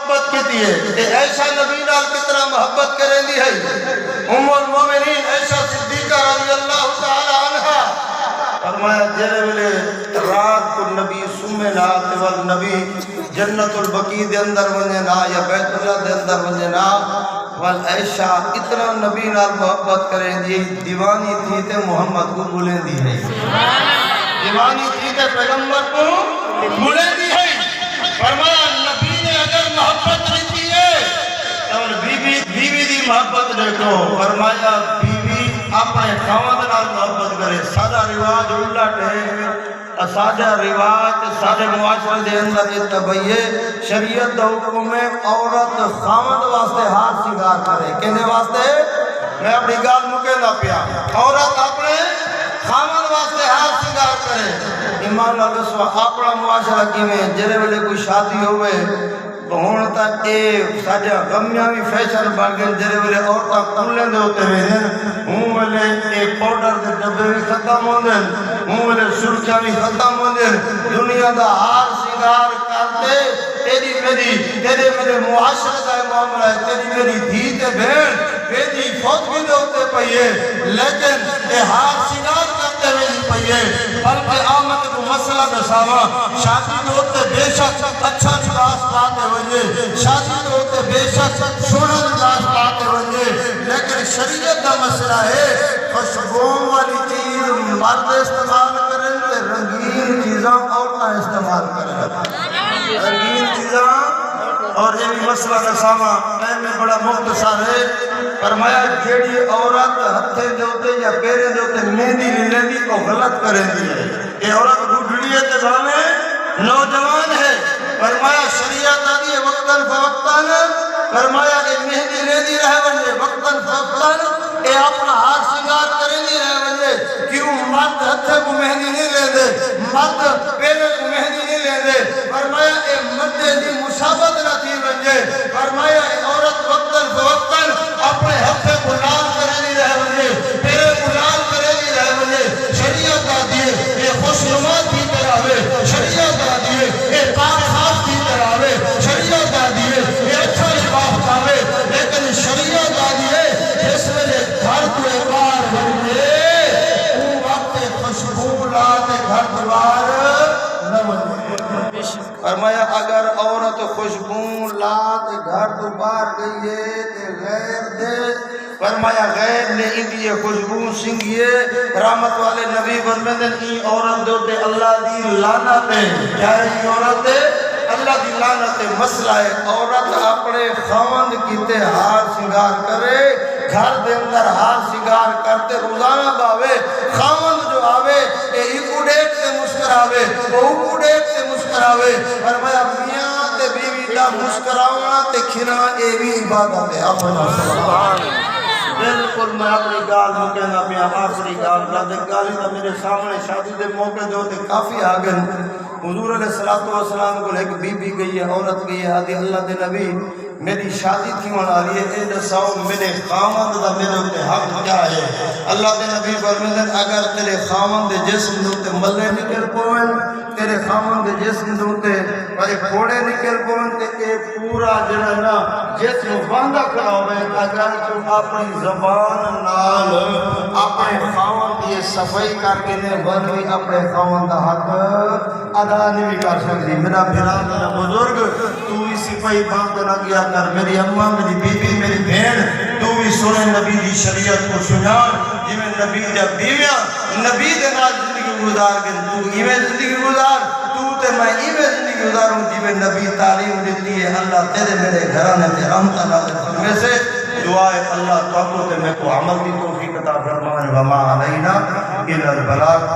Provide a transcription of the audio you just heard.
محبت کی ہے ایسا نبی نال کتنا محبت کریں دی ہے ام المومنین ایسا صدیقہ رضی اللہ تعالی عنہ فرمایا جیرے ویلے رات کو نبی سمے نات والنبی جنت البقیع دے اندر ونجے نا یا بیت اللہ دے اندر ونجے نا وال عائشہ اتنا نبی نال محبت کریں دی دیوانی تھی تے محمد کو بھولیں دی ہے دیوانی تھی تے پیغمبر کو بھولیں دی ہے فرمایا نبی نے اگر محبت رہتی ہے اور بیوی دی محبت دیکھو فرمایا بیوی اپنے خاوند نال محبت کرے سادہ رواج الٹ ہے سادہ رواج سادہ معاشرے دے اندر یہ تبعیہ شریعت دا حکم ہے عورت خاوند واسطے ہار سنگار کرے کہنے واسطے میں اپنی گال مکے نہ پیا عورت اپنے خاوند واسطے ہار سنگار کرے ایمان اللہ دسوا اپنا معاشرہ کی میں جرے ویلے کوئی شادی ہوئے ہون تا اے ساجا غمیاں بھی فیشن بن گئے جرے ویلے عورتاں کلے دے ہوتے ہوئے ہوں ویلے اے پاؤڈر دے ڈبے بھی ختم ہوندے ہوں ویلے سرخیاں بھی ختم ہوندے دنیا دا ہار سنگار کرتے تیرے میرے معاشرے دا معاملہ ہے تیری میری دھی تے بہن بیٹی فوت بھی دے ہوتے پئیے لیکن اے ہار سنگار کرتے ہوئے نہیں پئیے بلکہ آمد کو مسئلہ دساوا شادی دے ہوتے بے شک اچھا لباس پاتے ہوئے شادی دے ہوتے بے شک سونا لباس پاتے ہوئے لیکن شریعت دا مسئلہ ہے خوشبوں والی چیز مرد استعمال کریں تے رنگین چیزاں عورتاں استعمال کریں رنگین چیزاں اور یہ بھی مسئلہ دساوا میں بڑا مختصر ہے فرمایا جیڑی عورت ہتھے دے ہوتے یا پیرے دے ہوتے مہندی لیندی کو غلط کریں دی ہے یہ عورت بوڑھی ہے تے بھاوے نوجوان ہے فرمایا شریعت آدھی ہے وقتاً فوقتاً فرمایا کہ مہندی لیندی رہے ونجے وقتاً فوقتاً اے اپنا ہار سنگار کریں دی رہے ونجے کیوں مرد ہتھے کو مہندی نہیں لیندے مرد پیرے کو مہندی نہیں لیندے فرمایا اے مرد دی مشابت نہ تھی ونجے فرمایا اے عورت وقتاً فوقتاً اپنے ہتھے کو لال کریں دی رہے ونجے پیرے کو لال کریں دی رہے ونجے شریعت آدھی ہے اے خوشنمات کی طرح ہے شریعت آدھی ہے اے پاک خاص کی طرح ہے شریعت آدھی ہے اے اچھا لباس پاوے لیکن شریعت آدھی ہے جس میں گھر کو اقبار بنجے وہ وقت خوشبو لاتے گھر دوار نہ بنجے فرمایا اگر عورت خوشبو لاتے گھر دوار گئی ہے تے غیر دے فرمایا غیر نے اندی خوشبو سنگیے رحمت والے نبی فرمیدن ای عورت دوتے اللہ دی لعنت ہے کیا ہے ای عورت اللہ دی لعنت مسئلہ ہے عورت اپنے خاوند کیتے ہار سنگار کرے گھر دے اندر ہار سنگار کرتے روزانہ باوے خاوند جو آوے اے ایکو ڈیٹ سے مسکراوے وہ ایکو ڈیٹ سے مسکراوے فرمایا میاں تے بیوی دا مسکراونا تے کھنا اے بھی عبادت ہے اپنا سبحان بالکل میں اپنی گال مکہنا پیا آخری گال جاتے گالی تا میرے سامنے شادی دے موقع دے ہوتے کافی آگن حضور علیہ السلام کو ایک بی بی گئی ہے عورت گئی ہے آدھی اللہ دے نبی میری شادی تھی وہاں لیے اے دساؤ میرے خاوند دا میرے ہوتے حق کیا ہے اللہ دے نبی فرمیدن اگر تیرے خاوند دے جسم دے ہوتے ملے نکل پوئن تیرے خاوند دے جسم دے ہوتے بڑے پھوڑے نکل پوئن تے اے پورا جنہنا جسم باندھا کھڑا ہوئے اگر تو اپنی زبان نال اپنے خاوند دی صفائی کر کے نے بنوی اپنے خاوند دا حق ادا نہیں کر سکتی میرا بھرا میرا بزرگ تو بھی صفائی باندھ نہ کیا کر میری اماں میری بیوی میری بہن تو بھی سنے نبی دی شریعت کو سنان جی میں نبی دے بیویاں نبی دے نال زندگی گزار کے تو ایویں زندگی گزار تو تے میں ایویں زندگی گزاروں جی میں نبی تعلیم دیتی ہے اللہ تیرے میرے گھرانے تے رحمت نازل فرمائے سے دعائے اللہ تو تے میں کو عمل کی توفیق عطا فرمائے وما علینا الا البلاغ